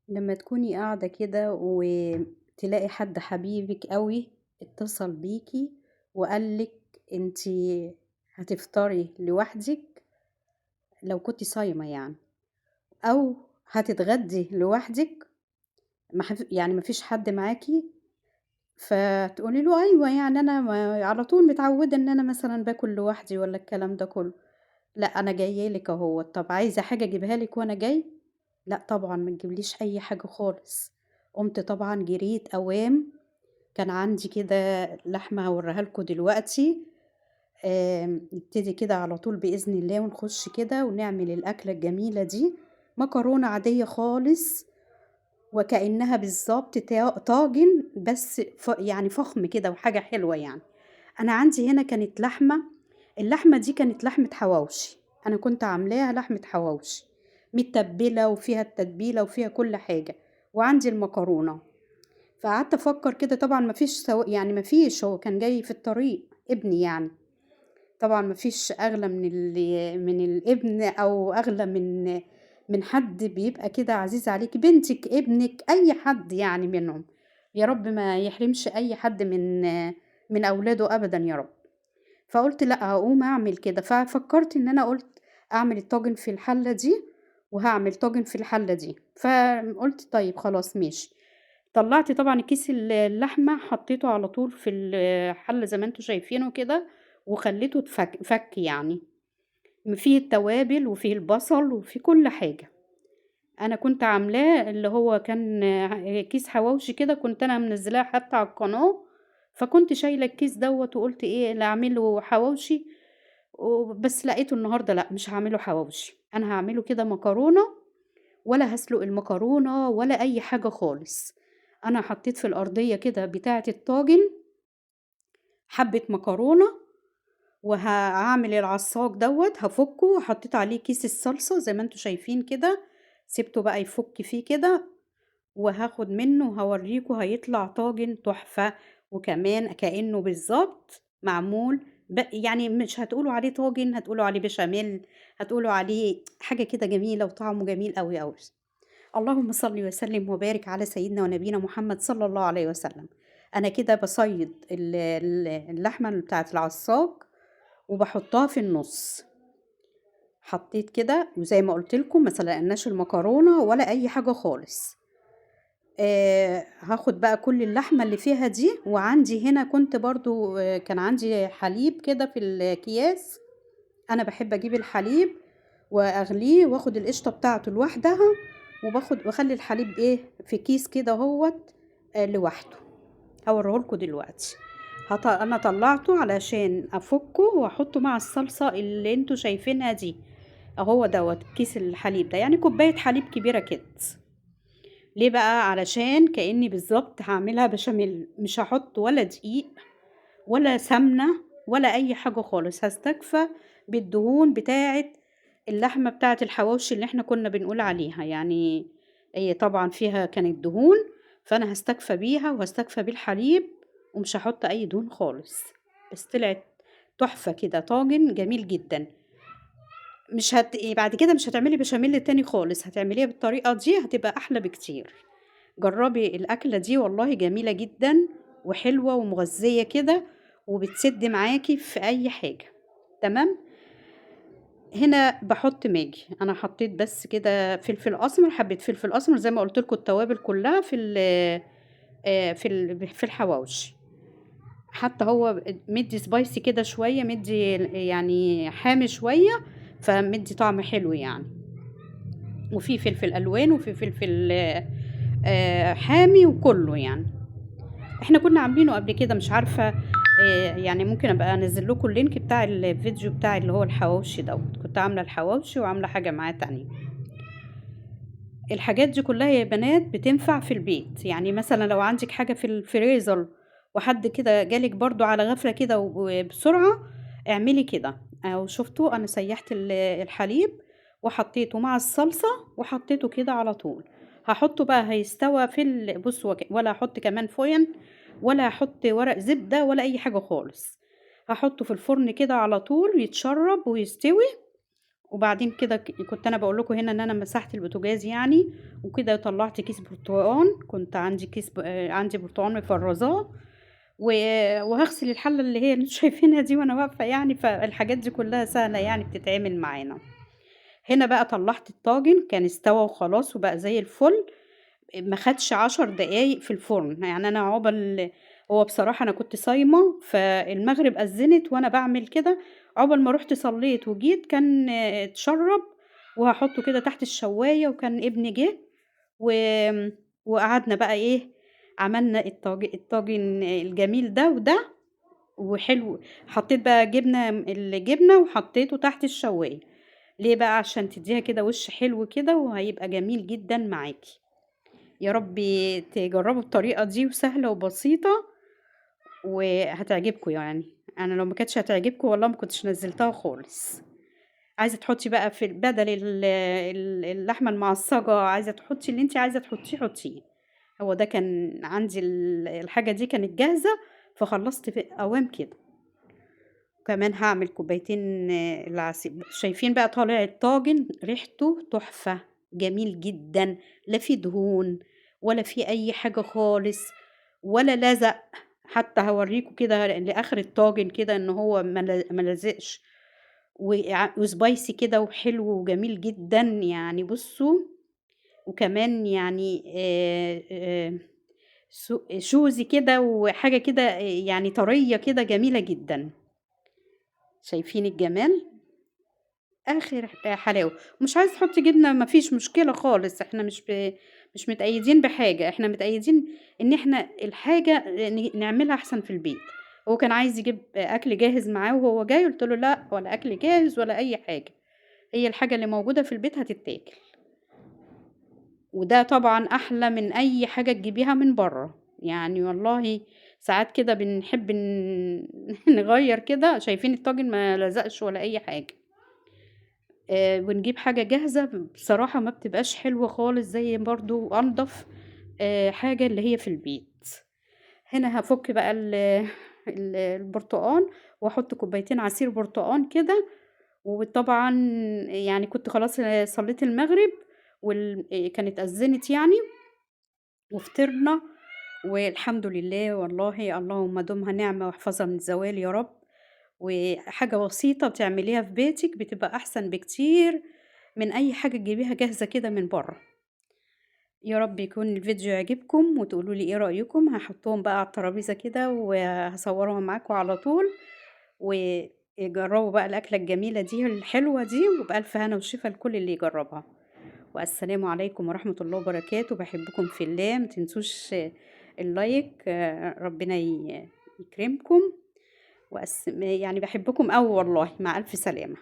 لما تكوني قاعدة كده وتلاقي حد حبيبك قوي اتصل بيكي وقالك انتي هتفطري لوحدك لو كنتي صايمة يعني، او هتتغدي لوحدك، يعني مفيش حد معاكي، فتقولي له ايوه يعني انا على طول متعودة ان انا مثلا باكل لوحدي ولا الكلام ده كله. لا انا جايه لك اهو، طب عايزة حاجة اجيبها لك وانا جاي؟ لأ طبعًا ما تجيبليش أي حاجة خالص. قُمت طبعًا جريت أوام، كان عندي كده لحمة هاورّيها لكم دلوقتي. نبتدي كده على طول بإذن الله ونخش كده ونعمل الأكلة الجميلة دي، مكرونة عادية خالص وكأنها بالضبط طاجن بس يعني فخم كده وحاجة حلوة يعني. أنا عندي هنا كانت لحمة، اللحمة دي كانت لحمة حواوشي، أنا كنت عاملاها لحمة حواوشي، متبلة وفيها التتبيلة وفيها كل حاجة، وعندي المكرونة. فقعدت أفكر كده، طبعا مفيش يعني مفيش، هو كان جاي في الطريق ابني يعني، طبعا مفيش أغلى من الابن، أو أغلى من حد بيبقى كده عزيز عليك، بنتك ابنك أي حد يعني منهم. يا رب ما يحرمش أي حد من أولاده أبدا يا رب. فقُلت لأ، هاقوم أعمل كده، ففكّرت إن أنا قُلت أعمل الطاجن في الحلة دي، وهاعمل طاجن في الحلة دي، فقُلت طيب خلاص ماشي. طلّعت طبعًا كيس اللحمة حطّيته على طول في الحلة زي ما أنتم شايفينه كده، وخلّيته فَك يعني، فيه التوابل وفيه البصل وفيه كل حاجة. أنا كنت عاملاه اللي هو كان كيس حواوشي كده، كنت أنا منزّلاه حتى على القناة، فكنت شايلة الكيس دوّة وقُلت إيه، لا أعمله حواوشي، بس لقيته النهارده لأ، مش هاعمله حواوشي، أنا هاعمله كده مكرونة، ولا هاسلق المكرونة ولا أي حاجة خالص. أنا حطيت في الأرضية كده بتاعة الطاجن حبة مكرونة، هاعمل العصاج دوّة، هافُكُّه وحطيت عليه كيس الصلصة زي ما أنتم شايفين كده، سِبته بقى يفُك فيه كده، وهاخد منه وهاوريكم هيطلع طاجن تحفة، وكمان كأنه بالضبط معمول يعني مش هتقولوا عليه طاجن، هتقولوا عليه بشاميل، هتقولوا عليه حاجة كده جميلة وطعمه جميل أوي، أوي. اللهم صل وسلم وبارك على سيدنا ونبينا محمد صلى الله عليه وسلم. أنا كده باصيّد اللحمة بتاعة العصاج وباحطها في النُص، حطيت كده وزي ما قُلت لكم ما سلقناش المكرونة ولا أي حاجة خالص. هاخد بقى كل اللحمة اللي فيها دي، وعندي هنا كنت برضه كان عندي حليب كده في الأكياس، أنا باحب أجيب الحليب وأغليه وآخد القشطة بتاعته لوحدها، واخلّي الحليب إيه، في كيس كده أهوّة لوحده، هاوريه لكم دلوقتي. أنا طلّعته علشان أفُكُّه وأحطه مع الصلصة اللي أنتم شايفينها دي، أهو دوّة كيس الحليب ده، يعني كوباية حليب كبيرة كده. ليه بقى؟ علشان كأني بالضبط هاعملها بشاميل، مش هاحط ولا دقيق ولا سمنة ولا أي حاجة خالص، هاستكفى بالدهون بتاعة اللحمة بتاعة الحواوشي اللي إحنا كنا بنقول عليها، يعني هي طبعًا فيها كانت دهون، فأنا هاستكفى بيها وهاستكفى بالحليب ومش هاحط أي دهون خالص، بس طلعت تحفة كده، طاجن جميل جدًا. مش بعد كده مش هتعملي بشاميل تاني خالص، هتعمليها بالطريقة دي هتبقى أحلى بكتير. جرّبي الأكلة دي والله جميلة جدًا وحلوة ومغذية كده، وبتسِد معاكِ في أي حاجة، تمام؟ هنا باحُط ماجي، أنا حطيت بس كده فلفل أسمر، حبّة فلفل أسمر، زي ما قُلت لكم التوابل كلّها في الحواوشي، حتى هو مدّي spicy كده شوية، مدّي يعني حامي شوية، فمدّي طعم حلو يعني، وفي فلفل ألوان وفي فلفل حامي وكُلّه يعني. إحنا كنا عاملينه قبل كده، مش عارفة، يعني ممكن أبقى أنزّل لكم الlink بتاع الفيديو بتاع اللي هو الحواوشي دوّة، كنت عاملة الحواوشي وعاملة حاجة معاه تانية. الحاجات دي كلّها يا بنات بتنفع في البيت، يعني مثلًا لو عندِك حاجة في الفريزر وحد كده جالِك برضه على غفلة كده وبسرعة، اعملي كده. أهو شفتوا أنا سيّحت الحليب وحطيته مع الصلصة وحطيته كده على طول، هاحطه بقى هيستوى بُصّوا ولا هاحط كمان فويل ولا هاحط ورق زبدة ولا أي حاجة خالص، هاحطه في الفرن كده على طول يتشرّب ويستوي، وبعدين كده كنت انا بقول لكم هنا ان انا مسحت البوتاجاز يعني، وكده طلعت كيس برتقان، كنت عندي كيس عندي برتقان مفرزاه، وهغسل الحله اللي هي اللي انتوا شايفينها دي وانا واقفه يعني، فالحاجات دي كلها سهله يعني بتتعمل معانا. هنا بقى طلعت الطاجن كان استوى وخلاص وبقى زي الفل، ما خدش 10 دقايق في الفرن، يعني انا عقبال، هو بصراحة انا كنت صايمة فالمغرب أذنت وانا بعمل كده، عقبال ما رحت صليت وجيت كان اتشرب، وهحطه كده تحت الشواية، وكان ابني جه و... وقعدنا بقى ايه، عملنا الطاجن الجميل ده وده وحلو. حطيت بقى الجبنة وحطيته تحت الشواية، ليه بقى؟ عشان تديها كده وش حلو كده وهيبقى جميل جدا معاكي. يا رب تجربوا الطريقة دي، وسهلة وبسيطة وهتعجبكم يعني. انا لو ما كانتش هتعجبكم والله ما كنتش نزلتها خالص. عايزة تحطي بقى في بدل اللحمة المعصجة، عايزة تحطي اللي انت عايزة تحطيه حطيه. هو ده كان عندي الحاجة دي كانت جاهزة، فخلصت في اوام كده. وكمان هعمل كوبايتين العصير. شايفين بقى طالع الطاجن ريحته تحفة، جميل جدا، لا في دهون ولا في اي حاجة خالص، ولا لزق. حتى هوريكم كده لاخر الطاجن كده ان هو ما لزقش، وسبايسي كده وحلو وجميل جدا يعني. بصوا، وكمان يعني شوزي كده وحاجة كده يعني طرية كده جميلة جدا. شايفين الجمال؟ آخر حلاوة. ومش عايزة تحطي جبنة ما فيش مشكلة خالص، احنا مش متأيدين بحاجة، احنا متأيدين ان احنا الحاجة نعملها احسن في البيت. هو كان عايز يجيب اكل جاهز معاه وهو جاي، قلت له لا، ولا اكل جاهز ولا اي حاجة، هي الحاجة اللي موجودة في البيت هتتاكل. وده طبعا احلى من اي حاجة تجيبيها من بره يعني. والله ساعات كده بنحب نغير كده. شايفين الطاجن ما لزقش ولا اي حاجة، ونجيب حاجة جاهزة بصراحة ما بتبقاش حلوة خالص، زي برضو أنضف حاجة اللي هي في البيت. هنا هفك بقى البرتقان، واحط كوبايتين عصير برتقان كده. وطبعا يعني كنت خلاص صليت المغرب وكانت أذنت يعني، وفطرنا والحمد لله. والله اللهم دمها نعمة واحفظها من الزوال يا رب. وحاجة بسيطة بتعمليها في بيتك بتبقى أحسن بكتير من أي حاجة تجيبيها جاهزة كده من بره. يا رب يكون الفيديو يعجبكم وتقولوا لي ايه رأيكم. هحطهم بقى على الترابيزة كده وهصورهم معاكم على طول، وجربوا بقى الأكلة الجميلة دي الحلوة دي، وبألف هنا وشفا لكل اللي يجربها. والسلام عليكم ورحمة الله وبركاته. بحبكم في الله، متنسوش اللايك. ربنا يكرمكم. يعني بحبكم أوي والله. مع ألف سلامة.